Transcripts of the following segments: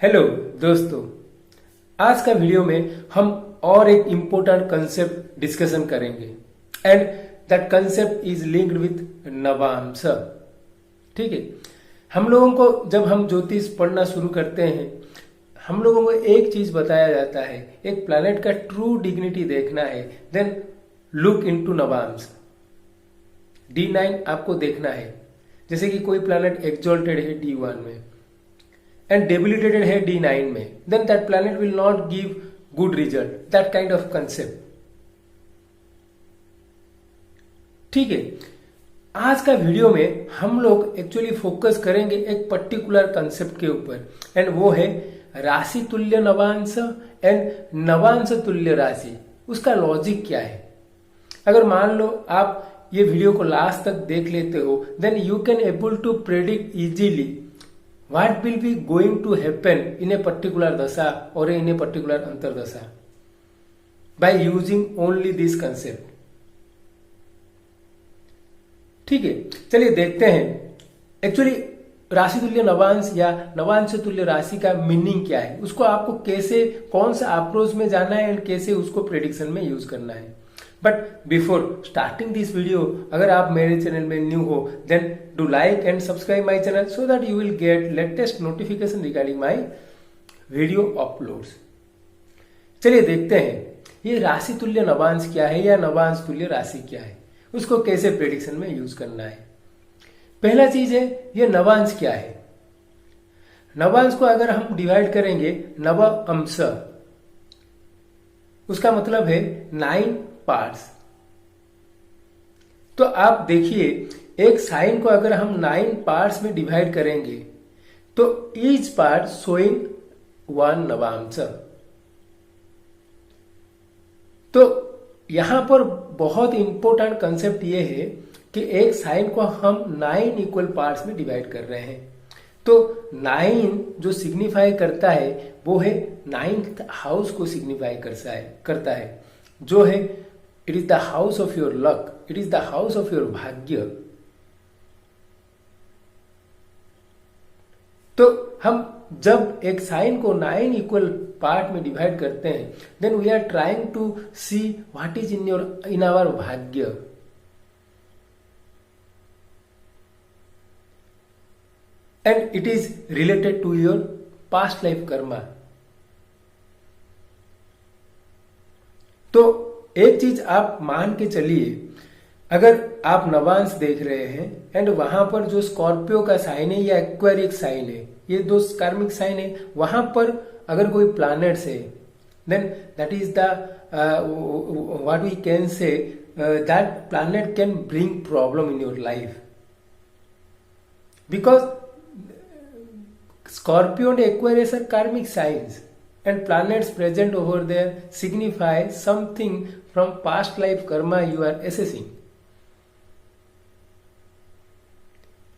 Hello दोस्तों, आज का वीडियो में हम और एक इम्पोर्टेंट कंसेप्ट डिस्कशन करेंगे and that concept is linked with Navamsa. ठीक है, हम लोगों को जब हम ज्योतिष पढ़ना शुरू करते हैं, हम लोगों को एक चीज बताया जाता है, एक प्लैनेट का ट्रू डिग्निटी देखना है, then look into Navamsa. D9 आपको देखना है, जैसे कि कोई प्लैनेट एक्सॉल्टेड है D1 में एंड डेबिलिटेटेड है D9 में, then that planet will not give good result, that kind of concept. ठीक है, आज का वीडियो में हम लोग एक्चुअली फोकस करेंगे एक पर्टिकुलर कंसेप्ट के ऊपर एंड वो है राशि तुल्य नवांश एंड नवांश तुल्य राशि। उसका लॉजिक क्या है? अगर मान लो आप ये वीडियो को लास्ट तक देख लेते हो, then you can able to predict easily what will be going to happen in a particular dasha or in a particular antardasha by using only this concept। ठीक है, चलिए देखते हैं एक्चुअली राशि तुल्य नवांश या नवांश तुल्य राशि का मीनिंग क्या है, उसको आपको कैसे, कौन सा अप्रोच में जाना है एंड कैसे उसको प्रेडिक्शन में यूज करना है। But before starting this video, अगर आप मेरे चैनल में न्यू हो, then do like and subscribe my channel so that you will get latest notification regarding my video uploads. चलिए देखते हैं ये राशि तुल्य नवांश क्या है या नवांश तुल्य राशि क्या है, उसको कैसे प्रेडिक्शन में यूज करना है। पहला चीज है ये नवांश क्या है। नवांश को अगर हम डिवाइड करेंगे नव अंश, उसका मतलब है 9 पार्ट्स। तो आप देखिए एक साइन को अगर हम 9 पार्ट्स में डिवाइड करेंगे तो ईच पार्ट शोइंग 1 नवांश। तो यहां पर बहुत इंपॉर्टेंट कंसेप्ट ये है कि एक साइन को हम 9 इक्वल पार्ट्स में डिवाइड कर रहे हैं। तो 9 जो सिग्निफाई करता है वो है 9th हाउस को सिग्निफाई करता है, जो है it is the house of your luck, it is the house of your भाग्य। तो हम जब एक साइन को 9 इक्वल पार्ट में डिवाइड करते हैं, then we are trying to see what is in our भाग्य। And it is related to your past life karma. तो एक चीज आप मान के चलिए, अगर आप नवांश देख रहे हैं एंड वहां पर जो स्कॉर्पियो का साइन है या एक्वेरियस साइन है, ये दो कार्मिक साइन है, वहां पर अगर कोई प्लैनेट्स है, then that is the what we can say that planet can bring problem in your life, because Scorpio and Aquarius are karmic signs and planets present over there signify something from past life karma you are assessing।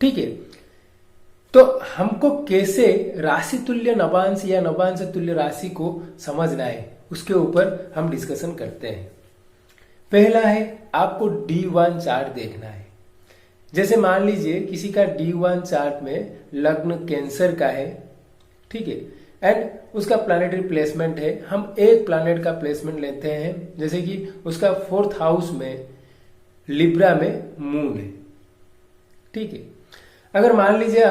ठीक है, तो हमको कैसे राशि तुल्य नवांश या नवांश तुल्य राशि को समझना है, उसके ऊपर हम डिस्कशन करते हैं। पहला है आपको D1 चार्ट देखना है। जैसे मान लीजिए किसी का D1 चार्ट में लग्न कैंसर का है, ठीक है, एंड उसका प्लैनेटरी प्लेसमेंट है, हम एक प्लैनेट का प्लेसमेंट लेते हैं, जैसे कि उसका 4th हाउस में लिब्रा में मून है। ठीक है, अगर मान लीजिए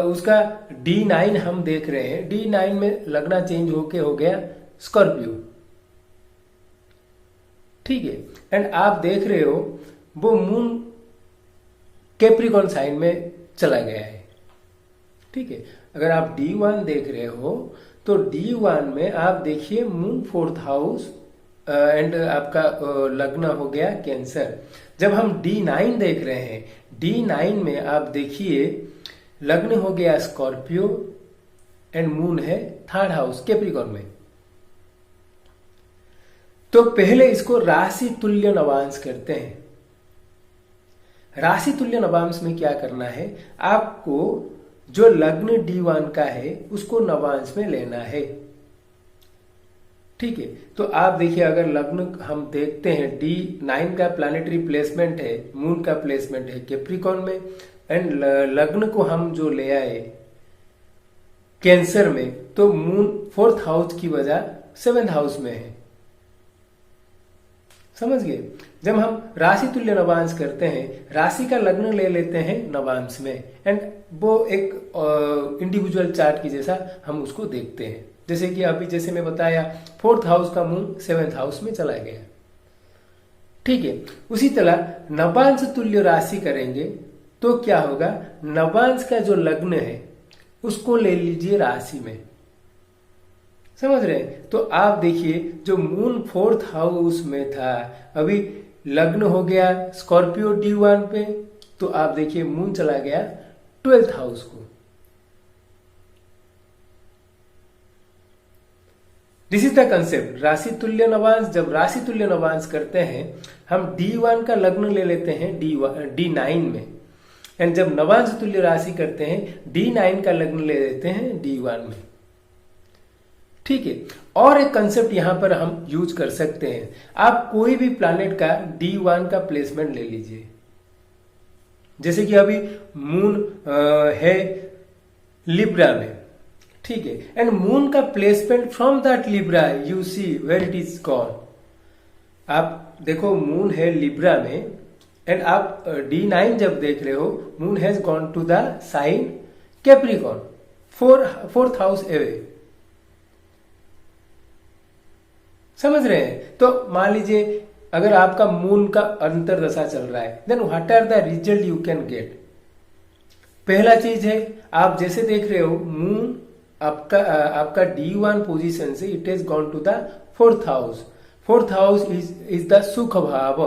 उसका D9 हम देख रहे हैं, D9 में लगना चेंज होके हो गया स्कॉर्पियो। ठीक है, एंड आप देख रहे हो वो मून कैप्रिकॉर्न साइन में चला गया है। ठीक है, अगर आप D1 देख रहे हो तो D1 में आप देखिए मून 4th हाउस एंड आपका लग्न हो गया कैंसर। जब हम D9 देख रहे हैं, D9 में आप देखिए लग्न हो गया स्कॉर्पियो एंड मून है 3rd हाउस कैप्रिकॉर्न में। तो पहले इसको राशि तुल्य नवांश करते हैं। राशि तुल्य नवांश में क्या करना है, आपको जो लग्न D1 का है उसको नवांश में लेना है। ठीक है, तो आप देखिए अगर लग्न हम देखते हैं D9 का प्लैनेटरी प्लेसमेंट है, मून का प्लेसमेंट है कैप्रिकॉर्न में, एंड लग्न को हम जो ले आए कैंसर में, तो मून 4th हाउस की वजह 7th हाउस में है। समझ गए? जब हम राशि तुल्य नवांश करते हैं, राशि का लग्न ले लेते हैं नवांश में, एंड वो एक इंडिविजुअल चार्ट की जैसा हम उसको देखते हैं। जैसे कि अभी जैसे मैं बताया 4th हाउस का मून 7th हाउस में चला गया। ठीक है, उसी तरह नवांश तुल्य राशि करेंगे तो क्या होगा, नवांश का जो लग्न है उसको ले लीजिए राशि में। समझ रहे हैं? तो आप देखिए जो मून 4th हाउस में था, अभी लग्न हो गया स्कॉर्पियो D1 पे, तो आप देखिए मून चला गया 12th हाउस को। दिस इज द कंसेप्ट राशि तुल्य नवांश। जब राशि तुल्य नवांश करते हैं, हम D1 का लग्न ले लेते हैं D9 में, एंड जब नवांश तुल्य राशि करते हैं D9 का लग्न ले लेते हैं D1 में। ठीक है, और एक कंसेप्ट यहां पर हम यूज कर सकते हैं। आप कोई भी प्लैनेट का D1 का प्लेसमेंट ले लीजिए। जैसे कि अभी मून है लिब्रा में, ठीक है, एंड मून का placement from that Libra you see where it is gone. आप देखो मून है लिब्रा में, एंड आप D9 जब देख रहे हो, Moon has gone to the sign Capricorn, 4th house away. समझ रहे हैं? तो मान लीजिए अगर आपका मून का अंतरदशा चल रहा है, then what are the result you can get. पहला चीज है, आप जैसे देख रहे हो मून आपका D1 पोजीशन से it has gone to the 4th house. 4th house is the sukh bhav,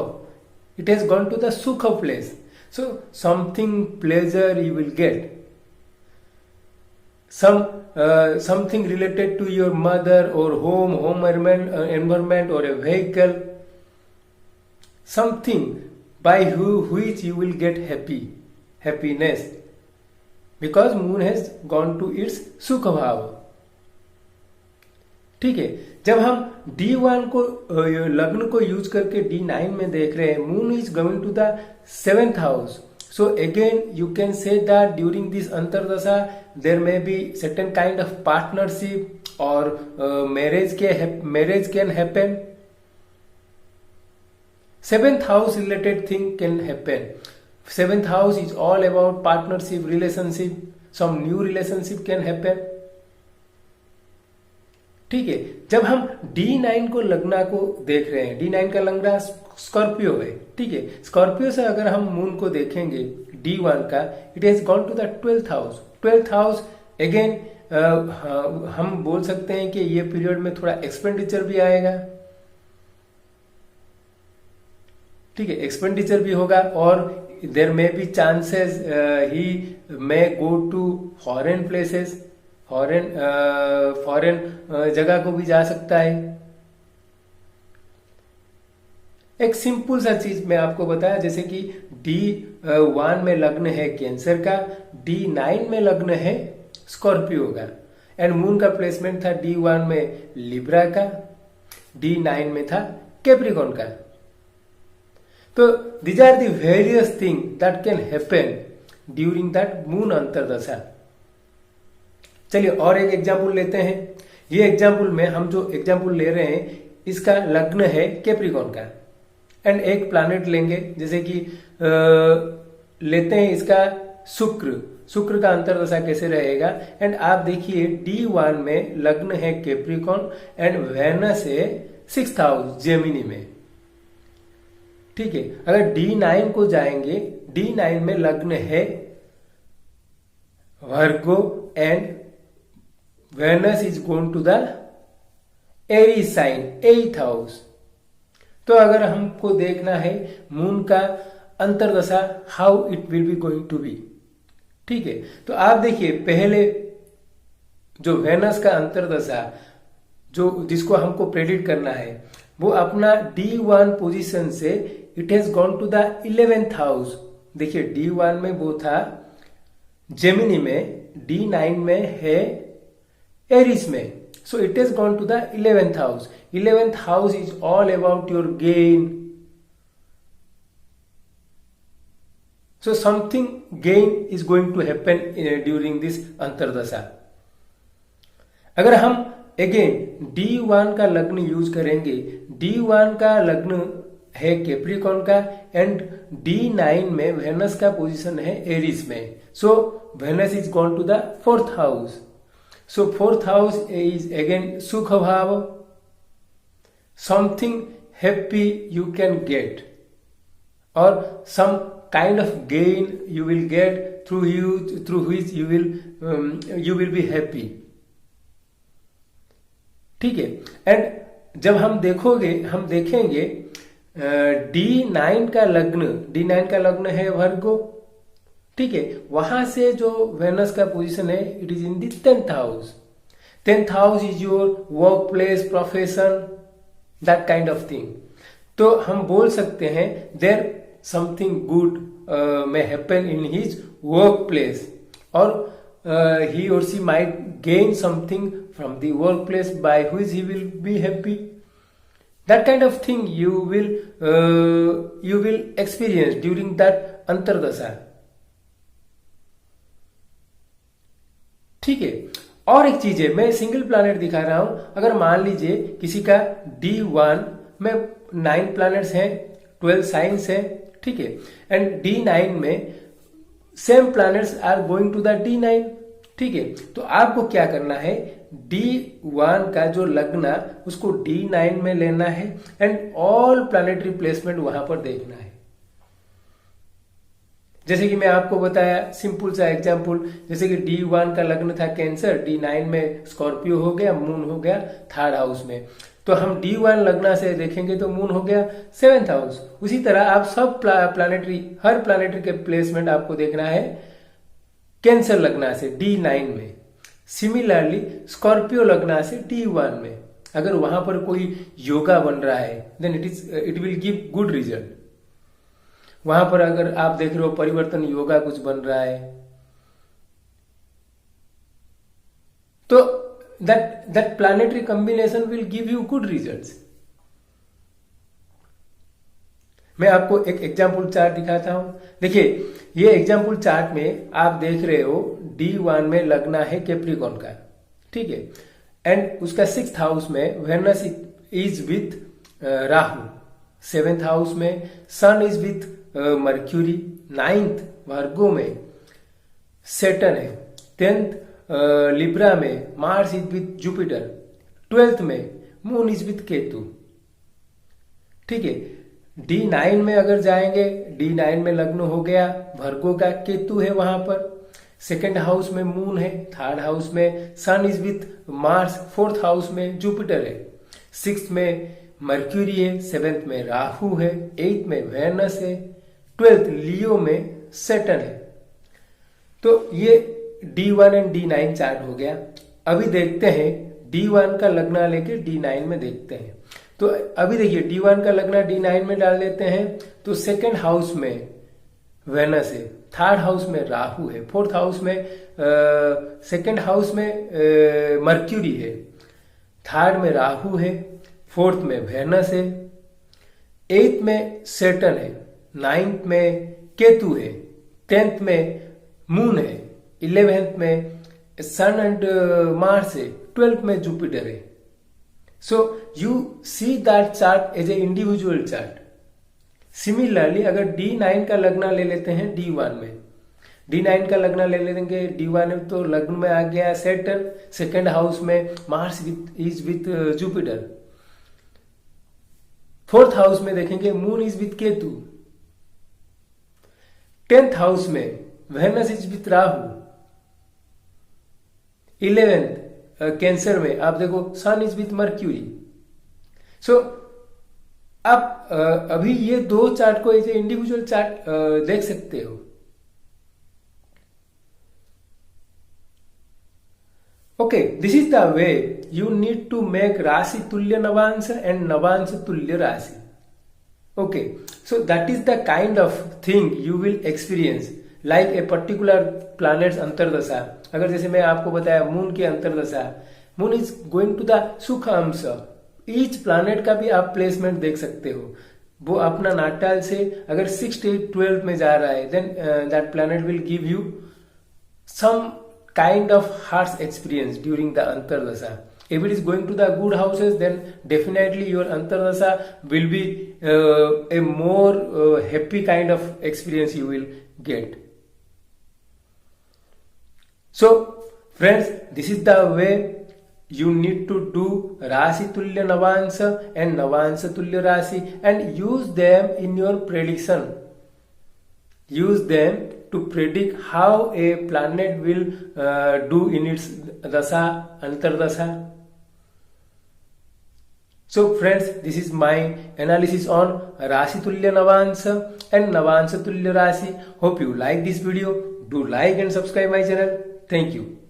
it has gone to the sukh place, so something pleasure you will get, something related to your mother or home environment or a vehicle, something by which you will get happiness, because moon has gone to its sukh bhav। ठीक है, जब हम D1 को लग्न को use करके D9 में देख रहे हैं, Moon is going to the 7th house. So again you can say that during this antardasha there may be certain kind of partnership or marriage can happen. 7th house related thing can happen. 7th house is all about partnership, relationship, some new relationship can happen. ठीक है, जब हम D9 को लग्ना को देख रहे हैं, D9 का लग्ना स्कॉर्पियो है। ठीक है, स्कॉर्पियो से अगर हम मून को देखेंगे D1 का, it has gone to the 12th house. 12th house again हम बोल सकते हैं कि ये पीरियड में थोड़ा एक्सपेंडिचर भी आएगा। ठीक है, एक्सपेंडिचर भी होगा, और there may be chances he may go to foreign places, foreign जगह को भी जा सकता है। एक सिंपल सा चीज मैं आपको बताया, जैसे कि D1 में लग्न है कैंसर का, D9 में लग्न है स्कॉर्पियो का, एंड मून का प्लेसमेंट था D1 में लिब्रा का, D9 में था कैप्रिकॉर्न का। तो these are the various thing that can happen during that moon antardasha. चलिए और एक एग्जाम्पल लेते हैं। ये एग्जाम्पल में हम जो एग्जाम्पल ले रहे हैं, इसका लग्न है कैप्रिकॉर्न का, एंड एक प्लैनेट लेंगे, जैसे कि लेते हैं इसका शुक्र का अंतरदशा कैसे रहेगा। एंड आप देखिए D1 में लग्न है कैप्रिकॉर्न, एंड वेनस है 6th हाउस जेमिनी में। ठीक है, अगर D9 को जाएंगे, D9 में लग्न है Virgo, and Venus is going to the Aries sign 8th house. तो अगर हमको देखना है मून का अंतरदशा how it will be going to be. ठीक है, तो आप देखिए पहले जो वेनस का अंतरदशा जो जिसको हमको प्रेडिक्ट करना है, वो अपना D1 पोजीशन से it has gone to the 11th house. देखिए D1 में वो था जेमिनी में, D9 में है एरिस में, so it has gone to the 11th house. 11th house is all about your gain, so something gain is going to happen during this antardasha. अगर हम अगेन D1 का लग्न यूज करेंगे, D1 का लग्न है कैप्रिकॉर्न का एंड D9 में वेनस का पोजीशन है एरिस में। So Venus is gone to the 4th house. So 4th house is again sukh bhav, something happy you can get और some kind of gain you will get through which you will be happy. ठीक है। And जब हम देखेंगे D9 का लग्न है वर्गो। ठीक है, वहां से जो वेनस का पोजीशन है it is in the 10th house. 10th house is your workplace, profession, that kind of thing. तो हम बोल सकते हैं there something good may happen in his workplace, or he or she might gain something from the workplace by which he will be happy. That kind of thing you will experience during that अंतरदशा। ठीक है। और एक चीज है, मैं single planet दिखा रहा हूं। अगर मान लीजिए किसी का D1 में 9 प्लैनेट्स हैं, 12 साइंस है, ठीक है, एंड D9 में same planets are going to the D9। ठीक है, तो आपको क्या करना है, D1 का जो लग्न उसको D9 में लेना है एंड ऑल प्लैनेटरी प्लेसमेंट वहां पर देखना है। जैसे कि मैं आपको बताया सिंपल सा एग्जांपल, जैसे कि D1 का लग्न था कैंसर, D9 में स्कॉर्पियो हो गया, मून हो गया 3rd हाउस में, तो हम D1 लग्न से देखेंगे तो मून हो गया 7th हाउस। उसी तरह आप सब हर प्लैनेटरी के प्लेसमेंट आपको देखना है कैंसर लग्न से D9 में। सिमिलरली स्कॉर्पियो लग्न से D1 में अगर वहां पर कोई योगा बन रहा है then it will give good result. वहां पर अगर आप देख रहे हो परिवर्तन योगा कुछ बन रहा है तो that planetary combination will give you good results। मैं आपको एक एग्जाम्पल चार्ट दिखाता हूं। देखिए ये एग्जाम्पल चार्ट में आप देख रहे हो D1 में लग्न है कैप्रिकॉर्न का, ठीक है, एंड उसका 6th हाउस में Venus is with Rahu, 7th house में सन is with Mercury, 9th Virgo में सैटर्न है, 10th लिब्रा में Mars is with Jupiter, 12th में मून इज विथ केतु। ठीक है, D9 में अगर जाएंगे, D9 में लग्न हो गया भर्गो का, केतु है वहां पर, 2nd हाउस में मून है, 3rd हाउस में सन is with Mars, 4th house में जुपिटर है, 6th में मर्क्यूरी है, 7th में राहु है, 8th में वेनस है, 12th लियो में सैटर्न है। तो ये D1 एंड D9 चार्ट हो गया। अभी देखते हैं D1 का लग्न लेके D9 में देखते हैं। तो अभी देखिए D1 का लग्न D9 में डाल देते हैं तो 2nd हाउस में वेनस है, 3rd हाउस में राहु है, 4th हाउस में 2nd हाउस में मर्क्यूरी है, 3rd में राहु है, 4th में वेनस है, 8th में सैटर्न है, 9th में केतु है, 10th में मून है, 11th में सन एंड मार्स है, 12th में जुपिटर है। So you see that chart as a individual chart. Similarly अगर D9 का लग्न ले लेते हैं D1 में, D9 का लग्न ले लेंगे D1 में तो लग्न में आ गया सैटर्न, 2nd हाउस में Mars is with Jupiter, 4th house में देखेंगे moon is with Ketu, 10th house में Venus is with Rahu, 11th Cancer में आप देखो sun is with Mercury. So आप अभी ये दो चार्ट को ऐसे इंडिविजुअल चार्ट देख सकते हो। Okay, this is the way you need to make rashi tulya navamsa and navamsa tulya rashi. Okay, so that is the kind of thing you will experience like a particular planets antardasha. अगर जैसे मैं आपको बताया मून की अंतरदशा, moon is going to the sukh ansh, each planet का भी आप प्लेसमेंट देख सकते हो। वो अपना नाटाल से अगर 6th, 8th, 12th में जा रहा है then that planet will give you some kind of heart's experience during the Antardasa. If it is going to the good houses, then definitely your Antardasa will be a more happy kind of experience you will get. So friends, this is the way you need to do Rasi Tulya Navansa and Navansa Tulya Rasi and use them in your prediction. Use them to predict how a planet will do in its Dasa, Antardasa. So friends, this is my analysis on Rasi Tulya Navansa and Navansa Tulya Rasi. Hope you like this video. Do like and subscribe my channel. Thank you.